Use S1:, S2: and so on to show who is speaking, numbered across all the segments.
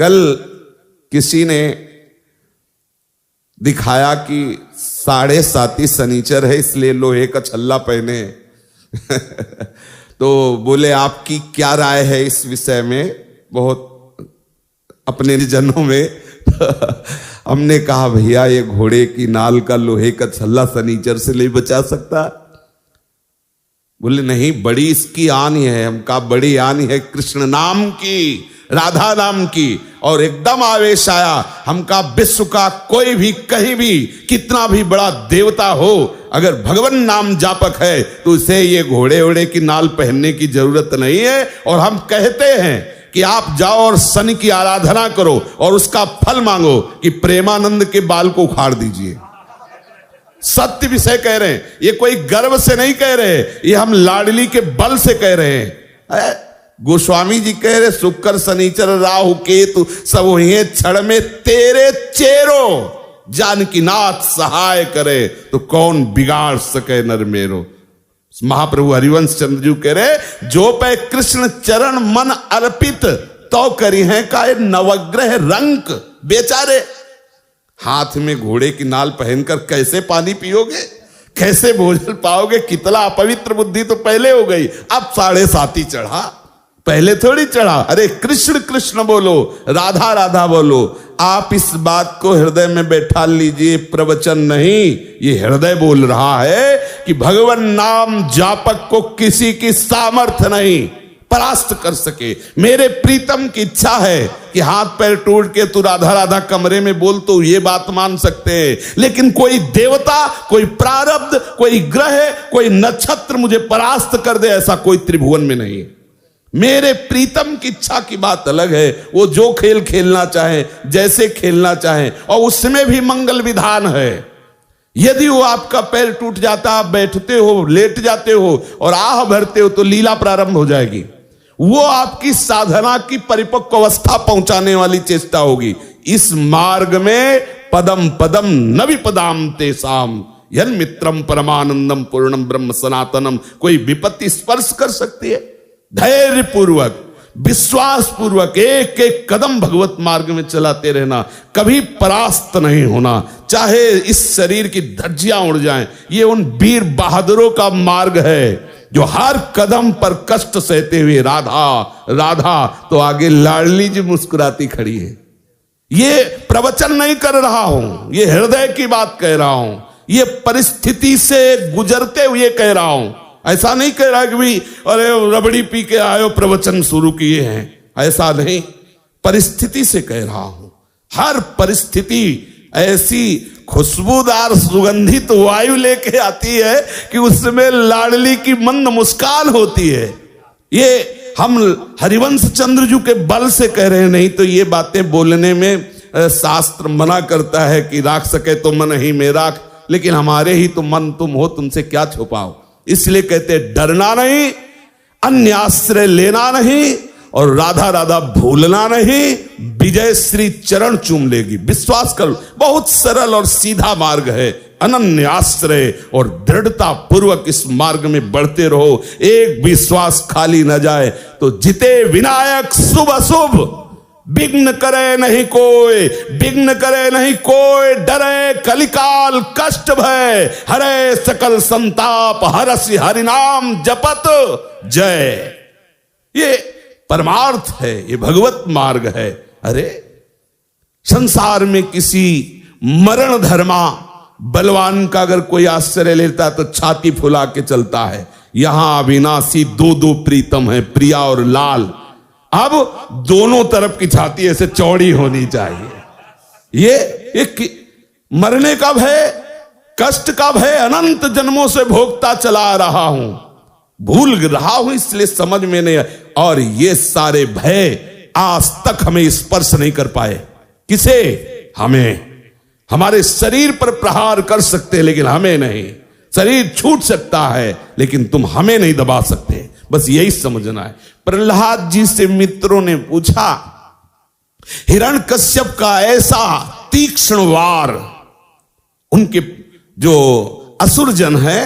S1: कल किसी ने दिखाया कि 7.5 शनिचर है इसलिए लोहे का छल्ला पहने तो बोले आपकी क्या राय है इस विषय में, बहुत अपने जनों में हमने कहा भैया ये घोड़े की नाल का लोहे का छल्ला शनिचर से नहीं बचा सकता। बोले नहीं, बड़ी इसकी आनी है। हम कहा बड़ी आनी है कृष्ण नाम की, राधा नाम की। और एकदम आवेश आया। हम कहा विश्व का कोई भी कहीं भी कितना भी बड़ा देवता हो, अगर भगवान नाम जापक है तो उसे ये घोड़े ओड़े की नाल पहनने की जरूरत नहीं है। और हम कहते हैं कि आप जाओ और शनि की आराधना करो और उसका फल मांगो कि प्रेमानंद के बाल को उखाड़ दीजिए। सत्य विषय कह रहे हैं, ये कोई गर्व से नहीं कह रहे, ये हम लाडली के बल से कह रहे हैं। गोस्वामी जी कह रहे शुक्र शनिचर राहु केतु सब हुए क्षण में तेरे चेरो, जानकी नाथ सहाय करे तो कौन बिगाड़ सके नर मेरो। महाप्रभु हरिवंश चंद्र जी कह रहे जो पे कृष्ण चरण मन अर्पित तो करी है का नवग्रह रंक। बेचारे हाथ में घोड़े की नाल पहनकर कैसे पानी पियोगे, कैसे भोजन पाओगे, कितना अपवित्र बुद्धि तो पहले हो गई। अब 7.5 चढ़ा, पहले थोड़ी चढ़ा। अरे कृष्ण कृष्ण बोलो, राधा राधा बोलो। आप इस बात को हृदय में बैठा लीजिए, प्रवचन नहीं, ये हृदय बोल रहा है कि भगवान नाम जापक को किसी की सामर्थ्य नहीं परास्त कर सके। मेरे प्रीतम की इच्छा है कि हाथ पैर टूट के तू राधा राधा कमरे में बोल तो ये बात मान सकते हैं, लेकिन कोई देवता, कोई प्रारब्ध, कोई ग्रह, कोई नक्षत्र मुझे परास्त कर दे ऐसा कोई त्रिभुवन में नहीं। मेरे प्रीतम की इच्छा की बात अलग है, वो जो खेल खेलना चाहे, जैसे खेलना चाहे, और उसमें भी मंगल विधान है। यदि वो आपका पैर टूट जाता, आप बैठते हो, लेट जाते हो और आह भरते हो तो लीला प्रारंभ हो जाएगी। वो आपकी साधना की परिपक्व अवस्था पहुंचाने वाली चेष्टा होगी। इस मार्ग में पदम पदम न विपदाम तेसाम यन मित्रम परमानंदम पूर्णम ब्रह्म सनातनम। कोई विपत्ति स्पर्श कर सकती है? धैर्य पूर्वक, विश्वास पूर्वक एक एक कदम भगवत मार्ग में चलाते रहना, कभी परास्त नहीं होना। चाहे इस शरीर की धज्जियां उड़ जाएं, ये उन वीर बहादुरों का मार्ग है जो हर कदम पर कष्ट सहते हुए राधा राधा तो आगे लाडली जी मुस्कुराती खड़ी है। ये प्रवचन नहीं कर रहा हूं, ये हृदय की बात कह रहा हूं, ये परिस्थिति से गुजरते हुए कह रहा हूं। ऐसा नहीं कह रहा कि भाई अरे रबड़ी पी के आयो प्रवचन शुरू किए हैं, ऐसा नहीं, परिस्थिति से कह रहा हूं। हर परिस्थिति ऐसी खुशबूदार सुगंधित वायु लेके आती है कि उसमें लाडली की मंद मुस्कान होती है। ये हम हरिवंश चंद्र जी के बल से कह रहे हैं, नहीं तो ये बातें बोलने में शास्त्र मना करता है कि राख सके तो मन ही में राख, लेकिन हमारे ही तो मन तुम हो, तुमसे क्या छुपाओ। इसलिए कहते डरना नहीं, अन्य आश्रय लेना नहीं और राधा राधा भूलना नहीं। विजय श्री चरण चूम लेगी, विश्वास करो। बहुत सरल और सीधा मार्ग है, अनन्य आश्रय और दृढ़ता पूर्वक इस मार्ग में बढ़ते रहो। एक विश्वास खाली न जाए तो जिते विनायक शुभ अशुभ, विघ्न करे नहीं कोई, विघ्न करे नहीं कोई, डरे कलिकाल कष्ट भय, हरे सकल संताप, हरसि हरिनाम जपत जय। ये परमार्थ है, ये भगवत मार्ग है। अरे संसार में किसी मरण धर्मा बलवान का अगर कोई आश्रय लेता तो छाती फुला के चलता है। यहां अविनाशी दो प्रीतम है, प्रिया और लाल। अब दोनों तरफ की छाती ऐसे चौड़ी होनी चाहिए। ये मरने का भय, कष्ट का भय अनंत जन्मों से भोगता चला रहा हूं, भूल रहा हूं, इसलिए समझ में नहीं। और ये सारे भय आज तक हमें स्पर्श नहीं कर पाए। किसे? हमें। हमारे शरीर पर प्रहार कर सकते लेकिन हमें नहीं। शरीर छूट सकता है लेकिन तुम हमें नहीं दबा सकते। बस यही समझना है। प्रहलाद जी से मित्रों ने पूछा, हिरण्यकश्यप का ऐसा तीक्ष्ण वार, उनके जो असुर जन है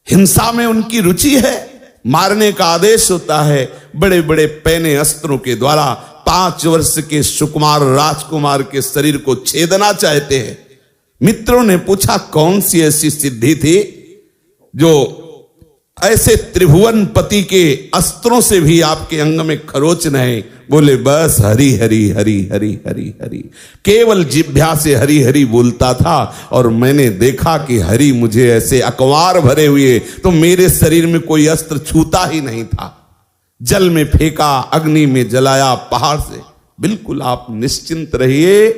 S1: हिंसा में उनकी रुचि है, मारने का आदेश होता है, बड़े बड़े पैने अस्त्रों के द्वारा 5 वर्ष के सुकुमार राजकुमार के शरीर को छेदना चाहते हैं। मित्रों ने पूछा कौन सी ऐसी सिद्धि थी जो ऐसे त्रिभुवनपति के अस्त्रों से भी आपके अंग में खरोच नहीं? बोले बस हरि हरि हरि हरि हरि हरि, केवल जिह्वा से हरि हरि बोलता था और मैंने देखा कि हरि मुझे ऐसे अकवार भरे हुए, तो मेरे शरीर में कोई अस्त्र छूता ही नहीं था। जल में फेंका, अग्नि में जलाया, पहाड़ से। बिल्कुल आप निश्चिंत रहिए,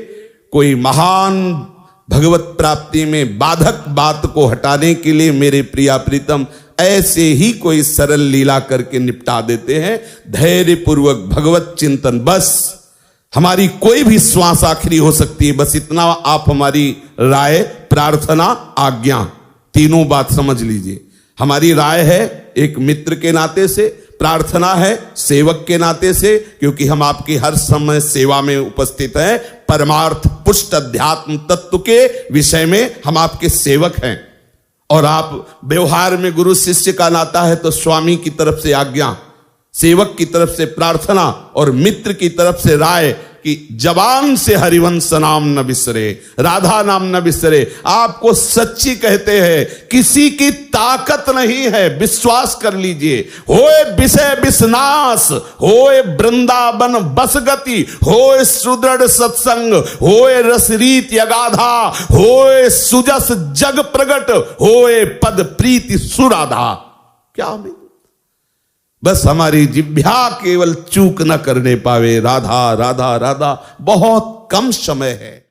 S1: कोई महान भगवत प्राप्ति में बाधक बात को हटाने के लिए मेरे प्रिया प्रीतम ऐसे ही कोई सरल लीला करके निपटा देते हैं। धैर्य पूर्वक भगवत चिंतन, बस हमारी कोई भी श्वास आखिरी हो सकती है, बस इतना आप हमारी राय, प्रार्थना, आज्ञा, तीनों बात समझ लीजिए। हमारी राय है एक मित्र के नाते से, प्रार्थना है सेवक के नाते से, क्योंकि हम आपकी हर समय सेवा में उपस्थित हैं। परमार्थ पुष्ट अध्यात्म तत्व के विषय में हम आपके सेवक हैं, और आप व्यवहार में गुरु शिष्य का नाता है तो स्वामी की तरफ से आज्ञा, सेवक की तरफ से प्रार्थना और मित्र की तरफ से राय कि जबान से हरिवंश नाम न बिसरे, राधा नाम न बिसरे। आपको सच्ची कहते हैं, किसी की ताकत नहीं है, विश्वास कर लीजिए। होए विषय विषनाश, होए वृंदावन बस गति, होए सुदृढ़ सत्संग, होए रसरीत यगाधा, होए सुजस जग प्रगट, होए पद प्रीति सुराधा। क्या मिले? बस हमारी जिह्वा केवल चूक न करने पावे। राधा राधा राधा, बहुत कम समय है।